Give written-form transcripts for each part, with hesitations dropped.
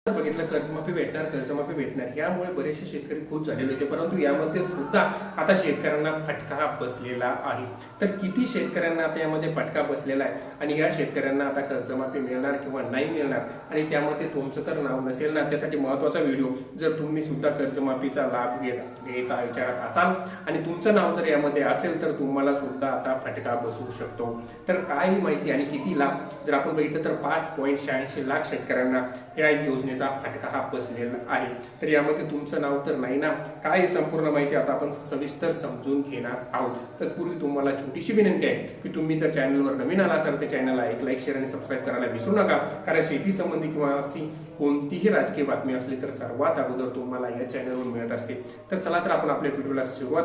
बघितलं कर्जमाफी भेटणार यामुळे बरेचसे शेतकरी खुश झालेले होते, परंतु यामध्ये सुद्धा आता शेतकऱ्यांना फटका बसलेला आहे. तर किती शेतकऱ्यांना आता यामध्ये फटका बसलेला आहे आणि या शेतकऱ्यांना आता कर्जमाफी मिळणार किंवा नाही मिळणार आणि त्यामध्ये तुमचं तर नाव नसेल ना, त्यासाठी महत्वाचा व्हिडिओ. जर तुम्ही सुद्धा कर्जमाफीचा लाभ घ्यायचा विचारात असाल आणि तुमचं नाव जर यामध्ये असेल तर तुम्हाला सुद्धा आता फटका बसू शकतो. तर काय माहिती आणि किती लाभ जर आपण बघितलं तर 5.86 लाख शेतकऱ्यांना या योजनेचा फटका हा बसलेला आहे. तर यामध्ये तुमचं नाव तर नाही ना, काय संपूर्ण माहिती आता आपण सविस्तर समजून घेणार आहोत. तर पूर्वी तुम्हाला छोटीशी विनंती आहे की तुम्ही जर चॅनलवर नवीन आला असाल तर चॅनलला एक लाईक, शेअर आणि सबस्क्राईब करायला विसरू नका, कारण शेती संबंधी किंवा अशी कोणतीही राजकीय बातमी असली तर सर्वात अगोदर तुम्हाला या चॅनलवर मिळत असते. तर चला तर आपण आपल्या व्हिडिओला सुरुवात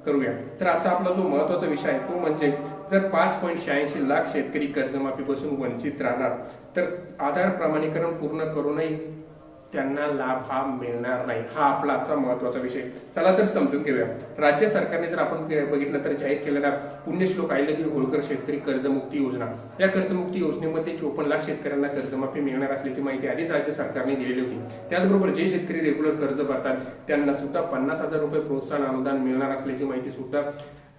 करूया. तर आजचा आपला जो महत्वाचा विषय आहे तो म्हणजे जर 5.86 लाख शेतकरी कर्जमाफीपासून वंचित राहणार तर आधार प्रमाणीकरण पूर्ण करूनही त्यांना लाभ हा मिळणार नाही. हा आपला आजचा महत्वाचा विषय. चला तर समजून घेऊया. राज्य सरकारने जर आपण बघितलं तर जाहीर केलेला पुण्यश्लोक अहिल्यादेवी होळकर शेतकरी कर्जमुक्ती योजना, या कर्जमुक्ती योजनेमध्ये 54 लाख शेतकऱ्यांना कर्जमाफी मिळणार असल्याची माहिती आधीच राज्य सरकारने दिलेली होती. त्याचबरोबर जे शेतकरी रेग्युलर कर्ज भरतात त्यांना सुद्धा 50,000 रुपये प्रोत्साहन अनुदान मिळणार असल्याची माहिती सुद्धा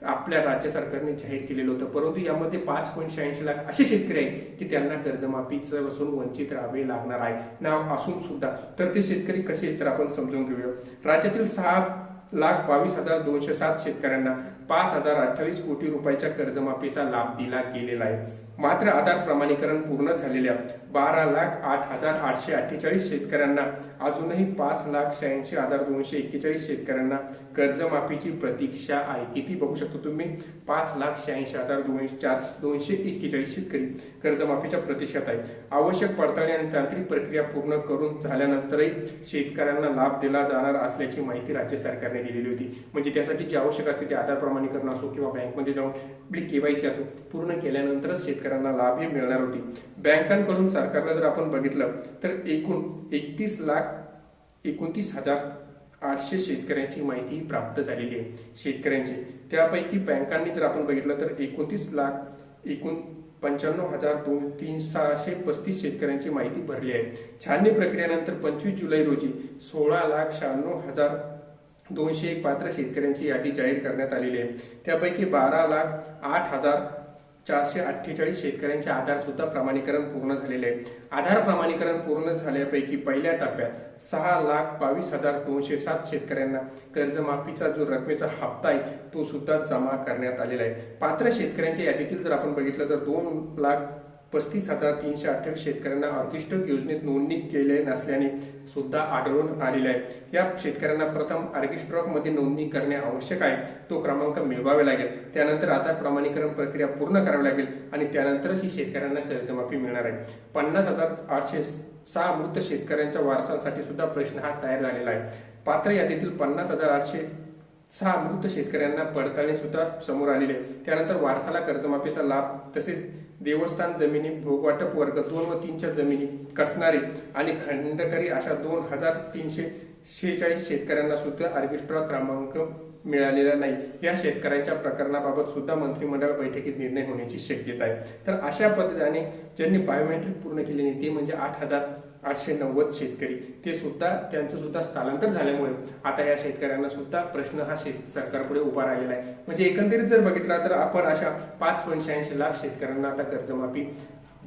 आपल्या राज्य सरकारने जाहीर केलेलं होतं. परंतु यामध्ये 5.86 लाख असे शेतकरी आहेत की त्यांना कर्जमाफीपासून वंचित राहावे लागणार आहे, नाव असून सुद्धा. तर ते शेतकरी कसे तर आपण समजून घेऊया. राज्यातील 6,22,207 शेतकऱ्यांना 5,028 कोटी रुपयाच्या कर्जमाफीचा लाभ दिला गेलेला आहे. मात्र आधार प्रमाणीकरण पूर्ण झालेल्या 12,08,848 शेतकऱ्यांना अजूनही 5,86,241 शेतकऱ्यांना कर्जमाफीची प्रतीक्षा आहे. किती बघू शकतो तुम्ही, 5,86,241 शेतकरी कर्जमाफीच्या प्रतीक्षेत आहेत. आवश्यक पडताळणी आणि तांत्रिक प्रक्रिया पूर्ण करून झाल्यानंतरही शेतकऱ्यांना लाभ दिला जाणार असल्याची माहिती राज्य सरकारने दिलेली होती. म्हणजे त्यासाठी जे आवश्यक असते ते आधार प्रमाणीकरण असो किंवा बँकमध्ये जाऊन आपली केवायसी असो पूर्ण केल्यानंतरच शेतकऱ्यांना लाभ हे मिळणार होती. बँकांकडून सरकारला जर आपण बघितलं तर एकूण 31,29,800 शेतकऱ्यांची माहिती प्राप्त झालेली आहे शेतकऱ्यांची. त्यापैकी बँकांनी जर आपण बघितलं तर 95,335 शेतकऱ्यांची माहिती भरली आहे. छाननी प्रक्रियेनंतर 25 जुलै रोजी 16,96,201 पात्र शेतकऱ्यांची यादी जाहीर करण्यात आलेली आहे. त्यापैकी 12,08,448 शेतकऱ्यांचे आधार सुद्धा प्रमाणीकरण पूर्ण झालेले आहे. आधार प्रमाणीकरण पूर्ण झाल्यापैकी पहिल्या टप्प्यात 6,22,207 शेतकऱ्यांना कर्जमाफीचा जो रकमेचा हप्ता आहे तो सुद्धा जमा करण्यात आलेला आहे. पात्र शेतकऱ्यांच्या यादीतील जर आपण बघितलं तर 2,35,328 शेतकऱ्यांना ऑर्केस्ट्रॉक योजनेत नोंदणी केले नसल्याने सुद्धा आढळून आलेले आहे. या शेतकऱ्यांना प्रथम ऑर्केस्ट्रॉक मध्ये नोंदणी करणे आवश्यक आहे. तो क्रमांक मिळवावे लागेल, त्यानंतर आधार प्रमाणीकरण प्रक्रिया पूर्ण करावी लागेल आणि त्यानंतरच ही शेतकऱ्यांना कर्जमाफी मिळणार आहे. 50,806 मृत शेतकऱ्यांच्या वारसांसाठी सुद्धा प्रश्न हा तयार झालेला आहे. पात्र यादीतील 50,806 मृत शेतकऱ्यांना पडताळणी सुद्धा समोर आलेली आहे. त्यानंतर वारसाला कर्जमाफीचा लाभ, तसेच देवस्थान जमिनी, भोगवाटप वर्ग 2 व 3 च्या जमिनी कसणारी आणि खंडकरी अशा 2,346 शेतकऱ्यांना सुद्धा ऑर्केस्ट्रॉक क्रमांक मिळालेला नाही. या शेतकऱ्यांच्या प्रकरणाबाबत सुद्धा मंत्रिमंडळ बैठकीत निर्णय होण्याची शक्यता आहे. तर अशा पद्धतीने ज्यांनी बायोमेट्रिक पूर्ण केले नाही ते म्हणजे 8,890 शेतकरी, ते सुद्धा त्यांचं सुद्धा स्थलांतर झाल्यामुळे आता या शेतकऱ्यांना सुद्धा प्रश्न हा सरकारपुढे उभा राहिलेला आहे. म्हणजे एकंदरीत जर बघितला तर आपण अशा 5.86 लाख शेतकऱ्यांना आता कर्जमाफी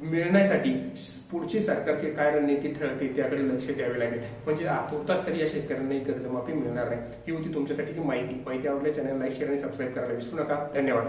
मिळण्यासाठी पुढची सरकारची काय रणनीती ठरते त्याकडे लक्ष द्यावे लागेल. म्हणजे तुर्तास तरी या शेतकऱ्यांना कर्जमाफी मिळणार नाही. ही होती तुमच्यासाठी माहिती आवडल्या चॅनल लाईक, शेअर आणि सबस्क्राईब करायला विसरू नका. धन्यवाद.